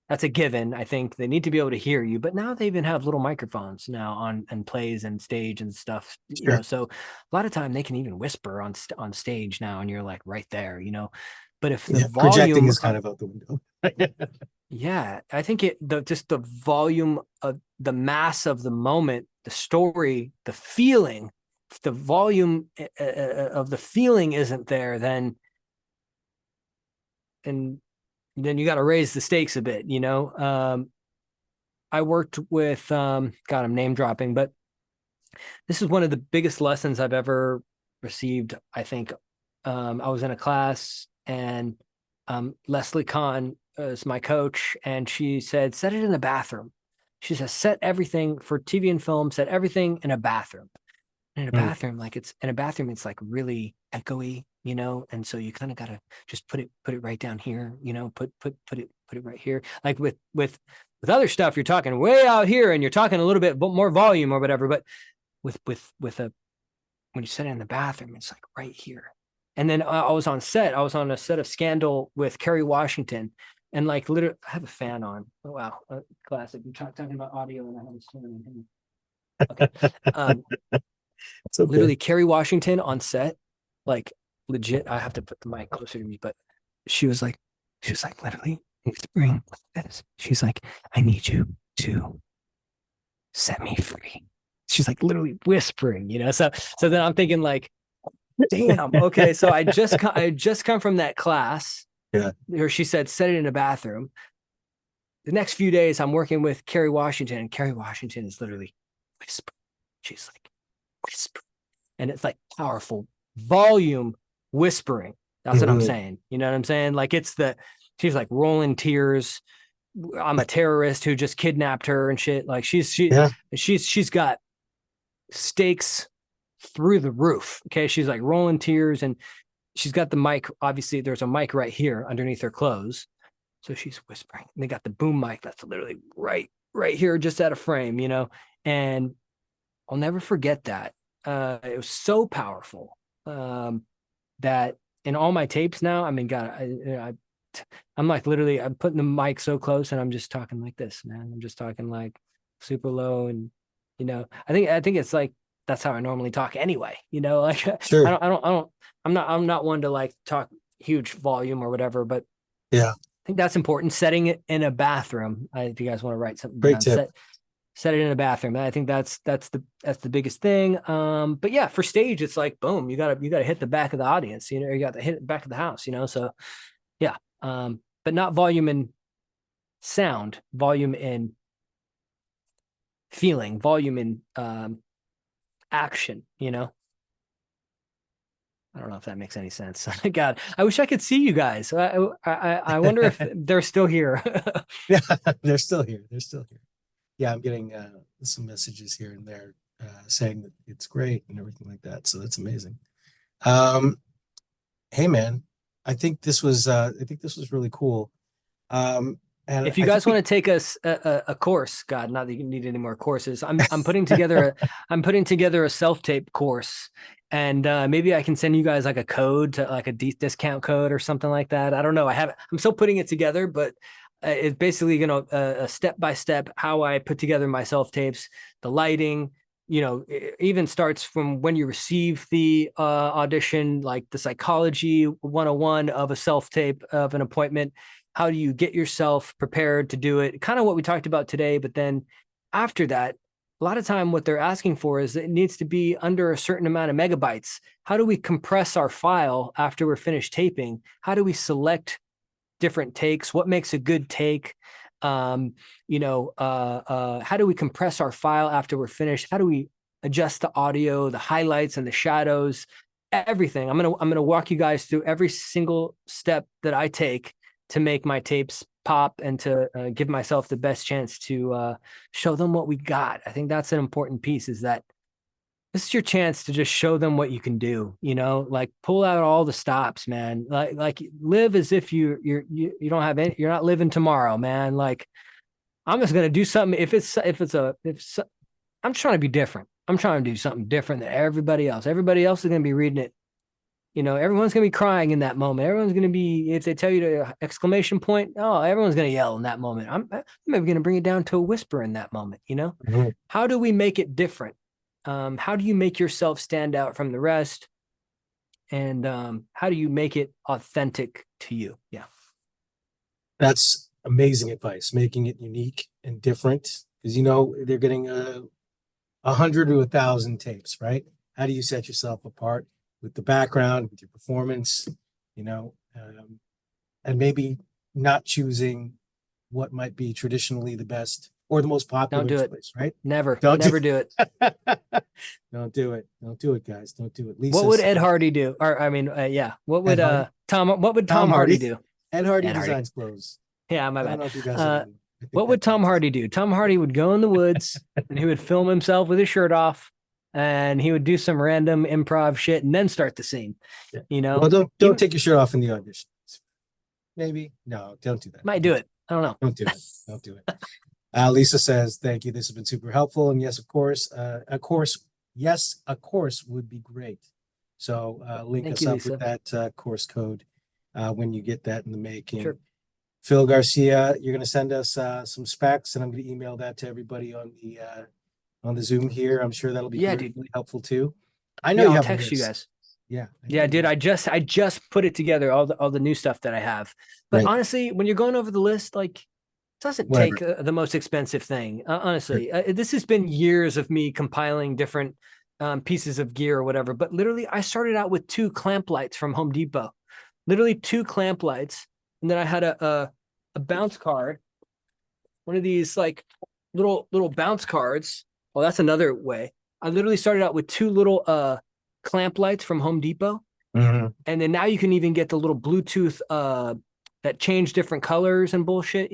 that's a given. I think they need to be able to hear you, but now they even have little microphones now on and plays and stage and stuff. Sure. So a lot of time they can even whisper on stage now, and you're like right there. But if the Yeah, projecting volume, is kind of out the window. yeah, I think just the volume of the mass of the moment, the story, the feeling, if the volume of the feeling isn't there, and then you got to raise the stakes a bit. I worked with God, I'm name dropping, but this is one of the biggest lessons I've ever received. I think I was in a class, and Leslie Kahn is my coach, and she said, set it in the bathroom. She says, set everything for TV and film, set everything in a bathroom. And in a Mm, bathroom, like it's in a bathroom, it's like really echoey. And so you kind of gotta just put it right down here, put it right here. Like with other stuff, you're talking way out here, and you're talking a little bit more volume or whatever. But with a when you sit in the bathroom, it's like right here. And then I was on set. I was on a set of Scandal with Kerry Washington, And like literally, I have a fan on. Oh wow, classic. You're talking about audio, and I have a fan on. Okay. Um, It's okay. literally Kerry Washington on set, like legit. I have to put the mic closer to me, but she was like, literally whispering like this. She's like, I need you to set me free. She's like literally whispering, you know. So then I'm thinking like, damn, okay. So I just come from that class Yeah. where she said, set it in a bathroom. The next few days I'm working with Kerry Washington, and Kerry Washington is literally whisper. She's like whisper. And it's like powerful volume whispering. That's what I'm Mhm. saying. You know what I'm saying? Like she's like rolling tears. I'm a terrorist who just kidnapped her and shit. Like Yeah. she's got stakes through the roof. Okay. She's like rolling tears, and she's got the mic. Obviously, there's a mic right here underneath her clothes. So she's whispering. And they got the boom mic that's literally right here, just out of frame, you know. And I'll never forget that. It was so powerful that in all my tapes now, I mean, God, I'm like literally, I'm putting the mic so close, and I'm just talking like this, man. I'm just talking like super low, and you know, I think it's like that's how I normally talk anyway. You know, like Sure. I'm not one to like talk huge volume or whatever, but Yeah. I think that's important. Setting it in a bathroom. If you guys want to write something Great down, tip. set it in a bathroom. I think that's the biggest thing. But yeah, for stage, it's like boom, you gotta hit the back of the audience. You know, you got to hit the back of the house. You know, so yeah. But not volume in sound, volume in feeling, volume in action. You know. I don't know if that makes any sense. God, I wish I could see you guys. I wonder if they're still here. Yeah, they're still here. They're still here. Yeah, I'm getting some messages here and there saying that it's great and everything like that. So that's amazing. Um, hey man, I think this was really cool. And If you I think guys we want to take a course, God, not that you need any more courses. I'm putting together a self tape course, and maybe I can send you guys like a code to like a discount code or something like that. I don't know. I'm still putting it together, but it's basically a step by step how I put together my self tapes, the lighting. You know, it even starts from when you receive the audition, like the psychology 101 of a self tape of an appointment. How do you get yourself prepared to do it? Kind of what we talked about today, but then after that, a lot of time what they're asking for is that it needs to be under a certain amount of megabytes. How do we compress our file after we're finished taping? How do we select different takes? What makes a good take? Um, how do we compress our file after we're finished? How do we adjust the audio, the highlights and the shadows, everything? I'm gonna walk you guys through every single step that I take to make my tapes pop and to give myself the best chance to show them what we got. I think that's an important piece, is that this is your chance to just show them what you can do, you know, like pull out all the stops, man. Like live as if you don't have any, you're not living tomorrow, man. Like I'm just going to do something. If I'm trying to be different. I'm trying to do something different than everybody else. Everybody else is going to be reading it. You know, everyone's going to be crying in that moment. Everyone's going to be, if they tell you to exclamation point, oh, everyone's going to yell in that moment. I'm maybe going to bring it down to a whisper in that moment. You know, Mhm. how do we make it different? How do you make yourself stand out from the rest? And how do you make it authentic to you? Yeah. That's amazing advice, making it unique and different because you know they're getting 100 to 1,000 tapes, right? How do you set yourself apart with the background, with your performance, you know, and maybe not choosing what might be traditionally the best or the most Don't popular do it. choice, right? Never, Don't do never do it. don't do it. Don't do it, guys. Don't do it. What would Lisa's Ed Hardy do? Or I mean, yeah. Ed Hardy, What would Tom Tom Hardy Hardy, do? Ed Hardy Ed Hardy. designs clothes. Yeah, my I don't bad. know if you guys have Uh, been. I think what would that Tom guy's Hardy do? Tom Hardy would go in the woods and he would film himself with his shirt off, and he would do some random improv shit and then start the scene. yeah. You Well, know, don't he take your shirt off in the audition. Maybe no, don't do that. might do Don't do it. I don't know. Don't do it. Don't do it. Lisa says, "Thank you. This has been super helpful." And yes, of course, yes, a course would be great. So link Thank us you, up with Lisa. that course code when you get that in the making. Sure. Phil Garcia, you're going to send us some specs, and I'm going to email that to everybody on the Zoom here. I'm sure that'll be Yeah, really, dude. really helpful too. I know Yeah, you I'll have a text you list. guys. Yeah, I know Yeah, you dude. do. I just put it together, all the new stuff that I have. But Great. honestly, when you're going over the list, like it doesn't Whatever. take the most expensive thing. Honestly, this has been years of me compiling different pieces of gear or whatever. But literally, I started out with two clamp lights from Home Depot. Literally two clamp lights, and then I had a bounce card, one of these like little bounce cards. Well, that's another way. I literally started out with two little clamp lights from Home Depot, Mhm. and then now you can even get the little Bluetooth that change different colors and bullshit.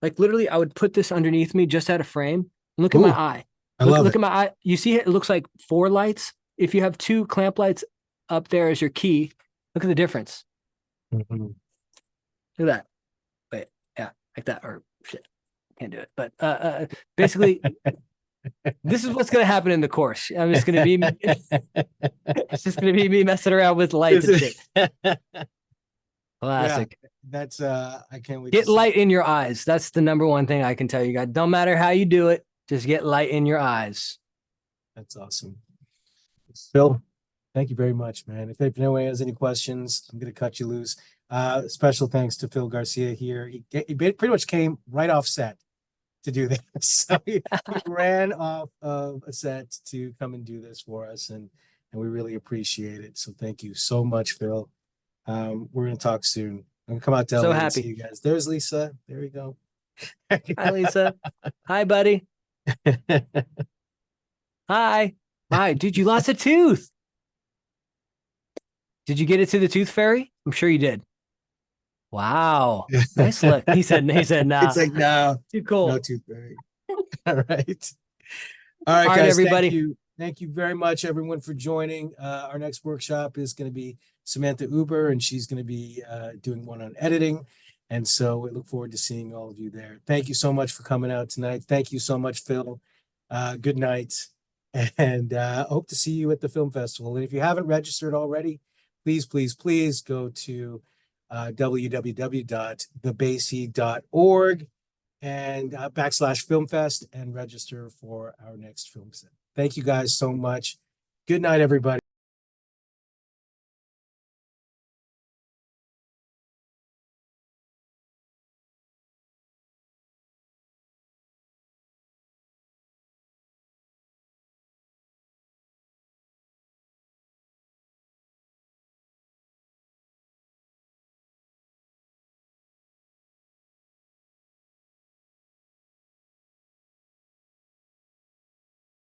Like literally, I would put this underneath me just at a frame. And look at my Ooh, eye. I Look love look it. at my eye. You see it? It looks like four lights. If you have two clamp lights up there as your key, look at the difference. Mhm. Look at that. Wait, yeah, like that. Or shit, can't do it. But basically, this is what's gonna happen in the course. I'm just gonna be. It's just gonna be me messing around with lights Is and shit. it? Yeah, Classic. that's I can't wait to Get see. light in your eyes. That's the number one thing I can tell you guys. Don't matter how you do it, just get light in your eyes. That's awesome. Phil, thank you very much, man. If anyone has any questions, I'm going to cut you loose. Special thanks to Phil Garcia here. He pretty much came right off set to do this. So he ran off of a set to come and do this for us, and we really appreciate it. So thank you so much, Phil. We're going to talk soon. I'm going to come out to So LA and see happy. you guys. There's Lisa. There we go. Hi, Lisa. Hi, buddy. Hi. Hi, dude, you lost a tooth. Did you get it to the tooth fairy? I'm sure you did. Wow. Nice look. He said, nah. It's like, no, Too no cool. toothberry. All right. All right, All right, guys. Thank everybody. you. Thank you very much, everyone, for joining. Our next workshop is going to be Samantha Uber, and she's going to be doing one on editing. And so we look forward to seeing all of you there. Thank you so much for coming out tonight. Thank you so much, Phil. Good night. And hope to see you at the film festival. And if you haven't registered already, please, please, please go to www.thebasie.org and /Film Fest and register for our next film set. Thank you guys so much. Good night, everybody.